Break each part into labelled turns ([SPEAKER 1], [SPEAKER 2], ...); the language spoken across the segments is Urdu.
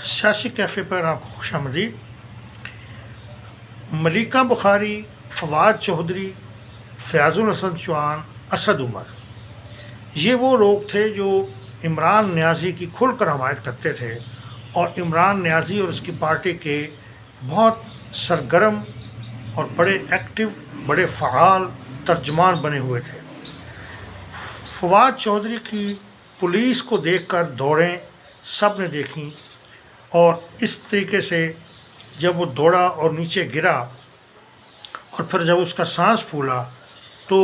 [SPEAKER 1] سیاسی کیفے پر آپ کو خوش آمدید۔ ملیکہ بخاری، فواد چودھری، فیاض الحسن چوہان، اسد عمر، یہ وہ لوگ تھے جو عمران نیازی کی کھل کر حمایت کرتے تھے اور عمران نیازی اور اس کی پارٹی کے بہت سرگرم اور بڑے ایکٹیو، بڑے فعال ترجمان بنے ہوئے تھے۔ فواد چودھری کی پولیس کو دیکھ کر دوڑیں سب نے دیکھیں، اور اس طریقے سے جب وہ دوڑا اور نیچے گرا اور پھر جب اس کا سانس پھولا تو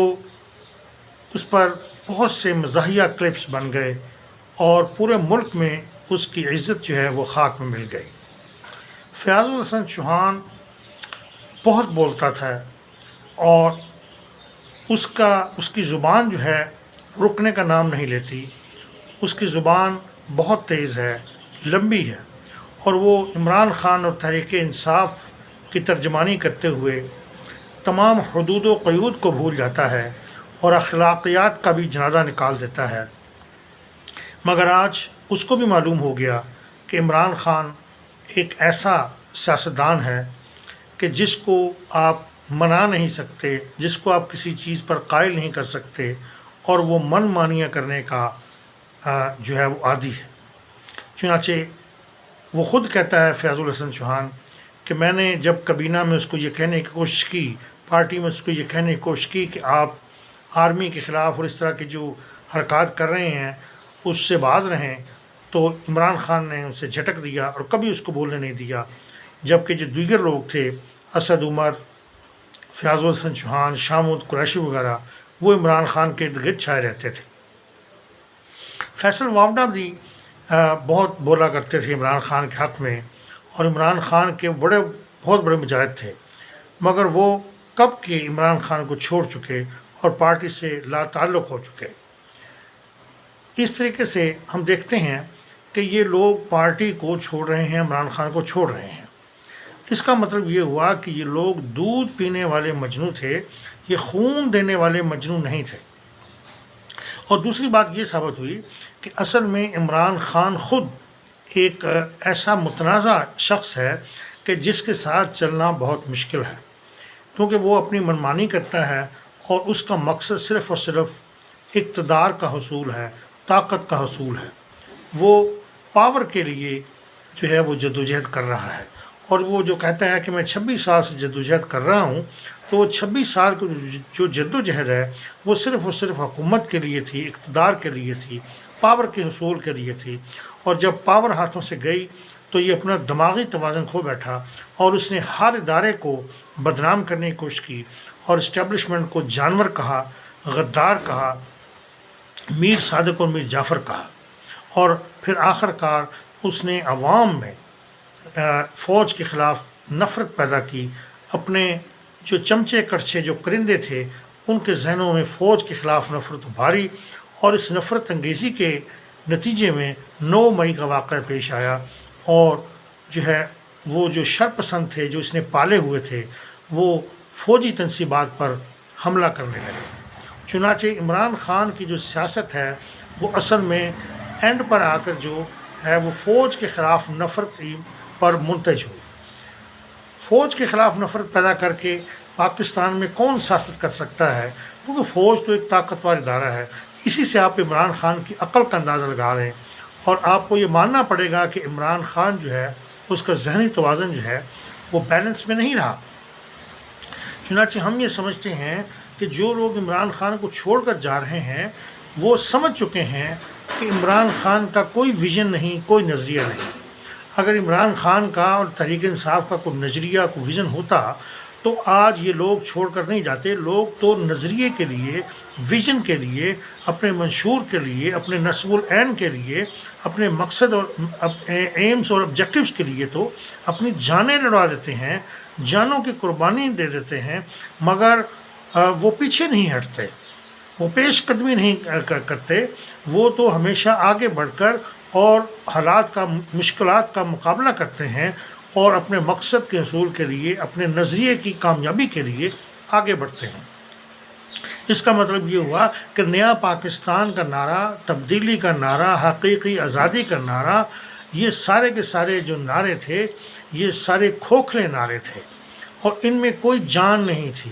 [SPEAKER 1] اس پر بہت سے مزاحیہ کلپس بن گئے اور پورے ملک میں اس کی عزت جو ہے وہ خاک میں مل گئی۔ فیاض الحسن چوہان بہت بولتا تھا اور اس کی زبان جو ہے رکنے کا نام نہیں لیتی۔ اس کی زبان بہت تیز ہے، لمبی ہے، اور وہ عمران خان اور تحریک انصاف کی ترجمانی کرتے ہوئے تمام حدود و قیود کو بھول جاتا ہے اور اخلاقیات کا بھی جنازہ نکال دیتا ہے۔ مگر آج اس کو بھی معلوم ہو گیا کہ عمران خان ایک ایسا سیاستدان ہے کہ جس کو آپ منا نہیں سکتے، جس کو آپ کسی چیز پر قائل نہیں کر سکتے، اور وہ من مانیاں کرنے کا جو ہے وہ عادی ہے۔ چنانچہ وہ خود کہتا ہے فیاض الحسن چوہان کہ میں نے جب کابینہ میں اس کو یہ کہنے کی کوشش کی، پارٹی میں اس کو یہ کہنے کی کوشش کی کہ آپ آرمی کے خلاف اور اس طرح کی جو حرکات کر رہے ہیں اس سے باز رہیں، تو عمران خان نے اسے جھٹک دیا اور کبھی اس کو بولنے نہیں دیا، جبکہ جو دیگر لوگ تھے، اسد عمر، فیاض الحسن چوہان، شاہ محمود قریشی وغیرہ، وہ عمران خان کے ارد گرد چھائے رہتے تھے۔ فیصل وافدہ بھی بہت بولا کرتے تھے عمران خان کے حق میں، اور عمران خان کے بہت بڑے مجاہد تھے، مگر وہ کب کے عمران خان کو چھوڑ چکے اور پارٹی سے لا تعلق ہو چکے۔ اس طریقے سے ہم دیکھتے ہیں کہ یہ لوگ پارٹی کو چھوڑ رہے ہیں، عمران خان کو چھوڑ رہے ہیں۔ اس کا مطلب یہ ہوا کہ یہ لوگ دودھ پینے والے مجنو تھے، یہ خون دینے والے مجنو نہیں تھے۔ اور دوسری بات یہ ثابت ہوئی کہ اصل میں عمران خان خود ایک ایسا متنازع شخص ہے کہ جس کے ساتھ چلنا بہت مشکل ہے، کیونکہ وہ اپنی منمانی کرتا ہے اور اس کا مقصد صرف اور صرف اقتدار کا حصول ہے، طاقت کا حصول ہے۔ وہ پاور کے لیے جو ہے وہ جدوجہد کر رہا ہے، اور وہ جو کہتا ہے کہ میں 26 سال سے جدوجہد کر رہا ہوں، تو وہ 26 سال کی جو جدوجہد ہے وہ صرف اور صرف حکومت کے لیے تھی، اقتدار کے لیے تھی، پاور کے حصول کے لیے تھی۔ اور جب پاور ہاتھوں سے گئی تو یہ اپنا دماغی توازن کھو بیٹھا اور اس نے ہر ادارے کو بدنام کرنے کی کوشش کی اور اسٹیبلشمنٹ کو جانور کہا، غدار کہا، میر صادق اور میر جعفر کہا، اور پھر آخر کار اس نے عوام میں فوج کے خلاف نفرت پیدا کی۔ اپنے جو چمچے کڑچھے جو کرندے تھے ان کے ذہنوں میں فوج کے خلاف نفرت ابھاری، اور اس نفرت انگیزی کے نتیجے میں 9 مئی کا واقعہ پیش آیا، اور جو ہے وہ جو شرپسند تھے جو اس نے پالے ہوئے تھے وہ فوجی تنصیبات پر حملہ کرنے لگے۔ چنانچہ عمران خان کی جو سیاست ہے وہ اصل میں اینڈ پر آ کر جو ہے وہ فوج کے خلاف نفرت پر منتج ہوئی۔ فوج کے خلاف نفرت پیدا کر کے پاکستان میں کون سیاست کر سکتا ہے، کیونکہ فوج تو ایک طاقتور ادارہ ہے۔ اسی سے آپ عمران خان کی عقل کا اندازہ لگا رہے ہیں، اور آپ کو یہ ماننا پڑے گا کہ عمران خان جو ہے اس کا ذہنی توازن جو ہے وہ بیلنس میں نہیں رہا۔ چنانچہ ہم یہ سمجھتے ہیں کہ جو لوگ عمران خان کو چھوڑ کر جا رہے ہیں وہ سمجھ چکے ہیں کہ عمران خان کا کوئی ویژن نہیں، کوئی نظریہ نہیں۔ اگر عمران خان کا اور تحریک انصاف کا کوئی نظریہ، کوئی ویژن ہوتا تو آج یہ لوگ چھوڑ کر نہیں جاتے۔ لوگ تو نظریے کے لیے، ویژن کے لیے، اپنے منشور کے لیے، اپنے نصب العین کے لیے، اپنے مقصد اور ایمز اور آبجیکٹیوز کے لیے تو اپنی جانیں لڑا دیتے ہیں، جانوں کی قربانی دے دیتے ہیں، مگر وہ پیچھے نہیں ہٹتے، وہ پیش قدمی نہیں کرتے۔ وہ تو ہمیشہ آگے بڑھ کر اور حالات کا، مشکلات کا مقابلہ کرتے ہیں اور اپنے مقصد کے حصول کے لیے، اپنے نظریے کی کامیابی کے لیے آگے بڑھتے ہیں۔ اس کا مطلب یہ ہوا کہ نیا پاکستان کا نعرہ، تبدیلی کا نعرہ، حقیقی آزادی کا نعرہ یہ سارے کے سارے جو نعرے تھے یہ سارے کھوکھلے نعرے تھے اور ان میں کوئی جان نہیں تھی۔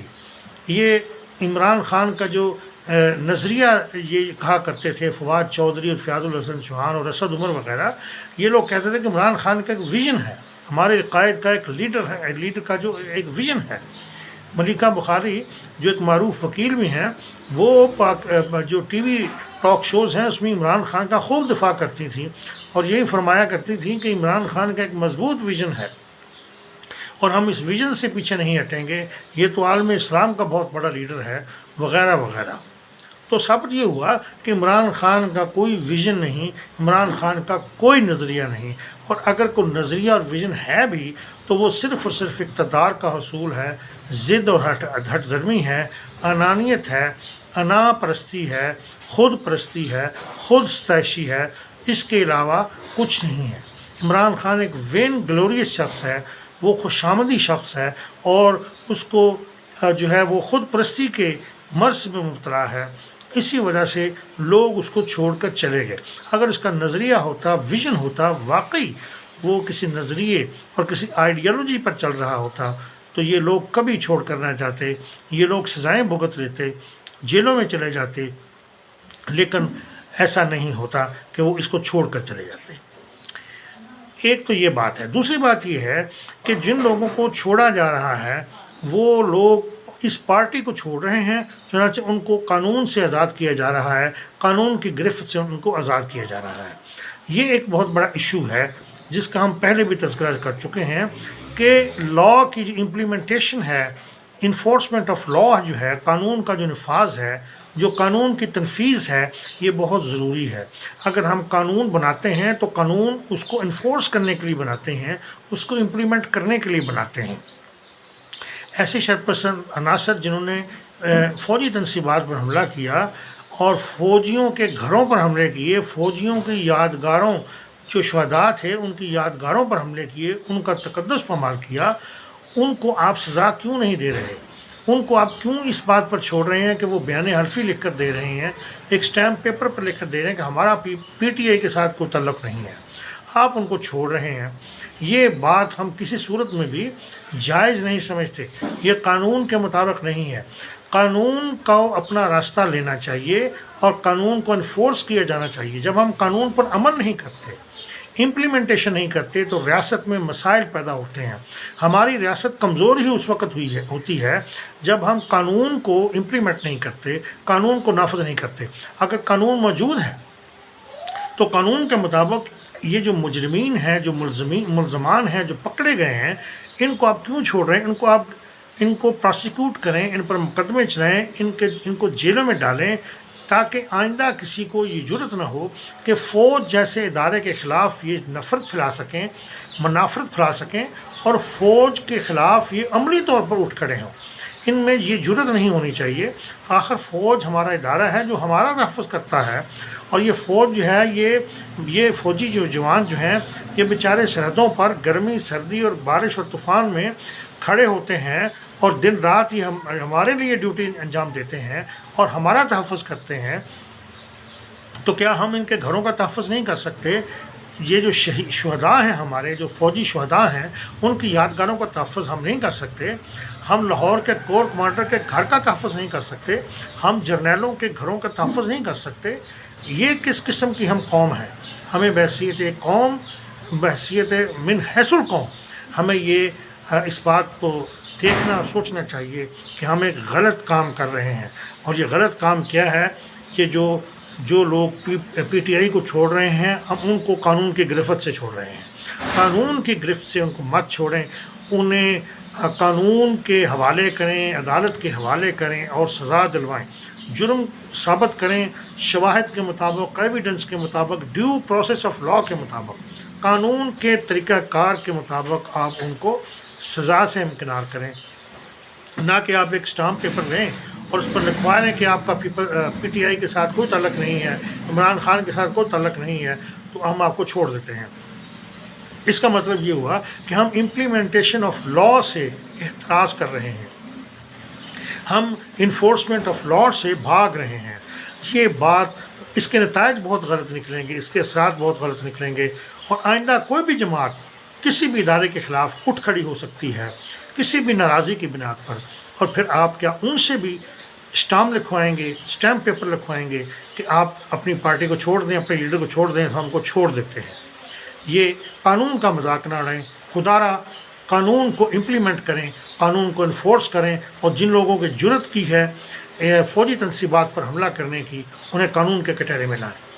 [SPEAKER 1] یہ عمران خان کا جو نظریہ یہ کہا کرتے تھے فواد چودھری اور فیاض الحسن چوہان اور اسد عمر وغیرہ، یہ لوگ کہتے تھے کہ عمران خان کا ایک ویژن ہے، ہمارے قائد کا ایک لیڈر ہے، لیڈر کا جو ایک ویژن ہے۔ ملیکہ بخاری جو ایک معروف وکیل بھی ہیں، وہ جو ٹی وی ٹاک شوز ہیں اس میں عمران خان کا خوب دفاع کرتی تھیں اور یہی فرمایا کرتی تھیں کہ عمران خان کا ایک مضبوط ویژن ہے اور ہم اس ویژن سے پیچھے نہیں ہٹیں گے، یہ تو عالم اسلام کا بہت بڑا لیڈر ہے وغیرہ وغیرہ۔ تو ثابت یہ ہوا کہ عمران خان کا کوئی ویژن نہیں، عمران خان کا کوئی نظریہ نہیں، اور اگر کوئی نظریہ اور ویژن ہے بھی تو وہ صرف اور صرف اقتدار کا حصول ہے، ضد اور ہٹ دھرمی ہے، انانیت ہے، انا پرستی ہے، خود پرستی ہے، خود ستائشی ہے، اس کے علاوہ کچھ نہیں ہے۔ عمران خان ایک وین گلوریس شخص ہے، وہ خوشامدی شخص ہے اور اس کو جو ہے وہ خود پرستی کے مرض میں مبتلا ہے، اسی وجہ سے لوگ اس کو چھوڑ کر چلے گئے۔ اگر اس کا نظریہ ہوتا، ویژن ہوتا، واقعی وہ کسی نظریے اور کسی آئیڈیالوجی پر چل رہا ہوتا تو یہ لوگ کبھی چھوڑ کر نہ جاتے، یہ لوگ سزائیں بھگت لیتے، جیلوں میں چلے جاتے، لیکن ایسا نہیں ہوتا کہ وہ اس کو چھوڑ کر چلے جاتے۔ ایک تو یہ بات ہے۔ دوسری بات یہ ہے کہ جن لوگوں کو چھوڑا جا رہا ہے وہ لوگ اس پارٹی کو چھوڑ رہے ہیں، چنانچہ ان کو قانون سے آزاد کیا جا رہا ہے، قانون کی گرفت سے ان کو آزاد کیا جا رہا ہے۔ یہ ایک بہت بڑا ایشو ہے جس کا ہم پہلے بھی تذکرہ کر چکے ہیں کہ لاء کی جو امپلیمنٹیشن ہے، انفورسمنٹ آف لاء جو ہے، قانون کا جو نفاذ ہے، جو قانون کی تنفیذ ہے، یہ بہت ضروری ہے۔ اگر ہم قانون بناتے ہیں تو قانون اس کو انفورس کرنے کے لیے بناتے ہیں، اس کو امپلیمنٹ کرنے کے لیے بناتے ہیں۔ ایسے شرپسند عناصر جنہوں نے فوجی تنصیبات پر حملہ کیا اور فوجیوں کے گھروں پر حملے کیے، فوجیوں کی یادگاروں جو شہداء تھے ان کی یادگاروں پر حملے کیے، ان کا تقدس پامال کیا، ان کو آپ سزا کیوں نہیں دے رہے؟ ان کو آپ کیوں اس بات پر چھوڑ رہے ہیں کہ وہ بیان حلفی لکھ کر دے رہے ہیں، ایک سٹیمپ پیپر پر لکھ کر دے رہے ہیں کہ ہمارا پی ٹی آئی کے ساتھ کوئی تعلق نہیں ہے، آپ ان کو چھوڑ رہے ہیں؟ یہ بات ہم کسی صورت میں بھی جائز نہیں سمجھتے، یہ قانون کے مطابق نہیں ہے۔ قانون کو اپنا راستہ لینا چاہیے اور قانون کو انفورس کیا جانا چاہیے۔ جب ہم قانون پر عمل نہیں کرتے، امپلیمنٹیشن نہیں کرتے تو ریاست میں مسائل پیدا ہوتے ہیں۔ ہماری ریاست کمزور ہی اس وقت ہوتی ہے جب ہم قانون کو امپلیمنٹ نہیں کرتے، قانون کو نافذ نہیں کرتے۔ اگر قانون موجود ہے تو قانون کے مطابق یہ جو مجرمین ہیں، جو ملزمان ہیں، جو پکڑے گئے ہیں، ان کو آپ کیوں چھوڑ رہے ہیں؟ ان کو پراسیکیوٹ کریں، ان پر مقدمے چلائیں، ان کو جیلوں میں ڈالیں، تاکہ آئندہ کسی کو یہ جرأت نہ ہو کہ فوج جیسے ادارے کے خلاف یہ نفرت پھیلا سکیں، منافرت پھیلا سکیں اور فوج کے خلاف یہ عملی طور پر اٹھ کھڑے ہوں۔ ان میں یہ جرأت نہیں ہونی چاہیے۔ آخر فوج ہمارا ادارہ ہے جو ہمارا تحفظ کرتا ہے، اور یہ فوج جو ہے، یہ فوجی جو جوان جو ہیں، یہ بیچارے سرحدوں پر گرمی، سردی اور بارش اور طوفان میں کھڑے ہوتے ہیں اور دن رات یہ ہمارے لیے ڈیوٹی انجام دیتے ہیں اور ہمارا تحفظ کرتے ہیں، تو کیا ہم ان کے گھروں کا تحفظ نہیں کر سکتے؟ یہ جو شہداء ہیں، ہمارے جو فوجی شہداء ہیں، ان کی یادگاروں کا تحفظ ہم نہیں کر سکتے؟ ہم لاہور کے کور کمانڈر کے گھر کا تحفظ نہیں کر سکتے؟ ہم جرنیلوں کے گھروں کا تحفظ نہیں کر سکتے؟ یہ کس قسم کی ہم قوم ہیں؟ ہمیں بحیثیت قوم، بحیثیت من حیث القوم، ہمیں یہ اس بات کو دیکھنا اور سوچنا چاہیے کہ ہم ایک غلط کام کر رہے ہیں۔ اور یہ غلط کام کیا ہے کہ جو لوگ پی ٹی آئی کو چھوڑ رہے ہیں، ہم ان کو قانون کی گرفت سے چھوڑ رہے ہیں۔ قانون کی گرفت سے ان کو مت چھوڑیں، انہیں قانون کے حوالے کریں، عدالت کے حوالے کریں اور سزا دلوائیں، جرم ثابت کریں، شواہد کے مطابق، ایویڈنس کے مطابق، ڈیو پروسیس آف لاء کے مطابق، قانون کے طریقہ کار کے مطابق آپ ان کو سزا سے امکنار کریں، نہ کہ آپ ایک اسٹامپ پیپر لیں اور اس پر لکھوا لیں کہ آپ کا پی ٹی آئی کے ساتھ کوئی تعلق نہیں ہے، عمران خان کے ساتھ کوئی تعلق نہیں ہے، تو ہم آپ کو چھوڑ دیتے ہیں۔ اس کا مطلب یہ ہوا کہ ہم امپلیمنٹیشن آف لاء سے احتراز کر رہے ہیں، ہم انفورسمنٹ آف لاء سے بھاگ رہے ہیں۔ یہ بات، اس کے نتائج بہت غلط نکلیں گے، اس کے اثرات بہت غلط نکلیں گے، اور آئندہ کوئی بھی جماعت کسی بھی ادارے کے خلاف اٹھ کھڑی ہو سکتی ہے کسی بھی ناراضی کی بنیاد پر، اور پھر آپ کیا ان سے بھی اسٹیمپ پیپر لکھوائیں گے کہ آپ اپنی پارٹی کو چھوڑ دیں، اپنے لیڈر کو چھوڑ دیں، ہم کو چھوڑ دیتے ہیں۔ یہ قانون کا مذاق نہ اڑائیں، خدا را قانون کو امپلیمنٹ کریں، قانون کو انفورس کریں، اور جن لوگوں کی جرت کی ہے فوجی تنصیبات پر حملہ کرنے کی، انہیں قانون کے کٹہرے میں لائیں۔